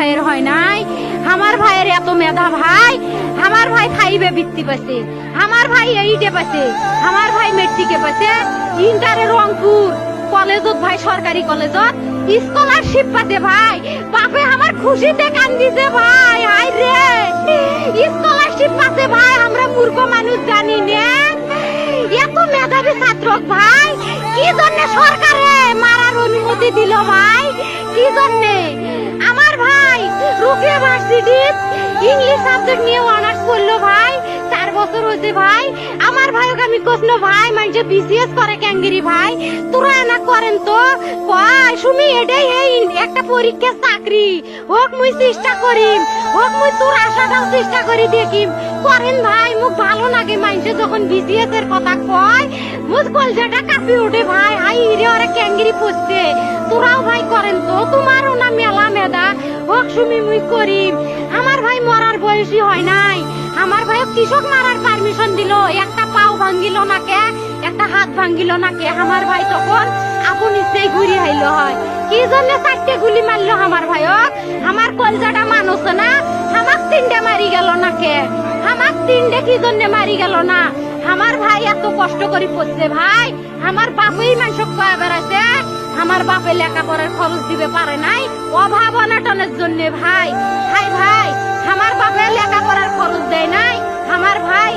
ভাইয়ের হয় নাই। আমার ভাইয়ের এত মেধা ভাই, আমার ভাই খাইবে বৃত্তি পাইছে, আমার ভাই এইটে পাইছে, আমার ভাই মেট্রিকে পাইছে, ইন্টারে রংপুর কলেজত ভাই, সরকারি কলেজত স্কলারশিপ পাতে ভাই। বাপে আমার খুশিতে কান্দিছে ভাই, হাই রে স্কলারশিপ পাতে ভাই। আমরা মূর্খ মানুষ জানি না এত মেধাবী ছাত্র ভাই কি জন্য সরকারে মারার অনুমতি দিল ভাই, কি জন্য? আমার ভাই রুকিয়া ভার্সিটি ইংলিশ সাবজেক্ট নিয়ে অনার্স করলো ভাই, 4 বছর হয়েছে ভাই। আমার ভাইকে আমি কইনো ভাই মানে বিসিএস করে ক্যাঙ্গেরি ভাই, তোরা না করেন তো কয় সুমি এটাই এই একটা পরীক্ষা চাকরি হোক, মুই চেষ্টা করিম, হোক মুই তোর আশাটাও চেষ্টা করি দেখিম। করেন ভাই, মুখ ভালো লাগে মানুষে যখন বিসিএস এর কথা কয়, মুখ কলজাটা কাঁপি ওঠে ভাই। হাই রে ওরা ক্যাঙ্গেরি পড়ছে, তোরাও ভাই করেন তো, তোমারও না মেলা মেধা, হোক সুমি মুই করিম। আমার ভাই মরার বয়সী হয় নাই, আমার ভাই কৃষক মারার পারমিশন দিল, একটা পাও ভাঙ্গিল না কে, একটা হাত ভাঙ্গিল না কে। আমার ভাই তখন আপন ইচ্ছেই ঘুরি আইলো হয়, কি জন্য 4টে গুলি মারলো আমার ভাইক? আমার কলজাটা মানুষ না, আমার 3টে মারি গেল না কে, আমার 3টে কি জন্য মারি গেল না? আমার ভাই এত কষ্ট করে পড়ছে ভাই, আমার বাপই মানুষ কয়া বেড়াছে, আমার বাপে লেখাপড়ার খরচ দিবে পারে নাই অভাব অনাটনের জন্য ভাই। ভাই ভাই আমার বাপে লেখাপড়ার খরচ দেয় নাই, আমার ভাই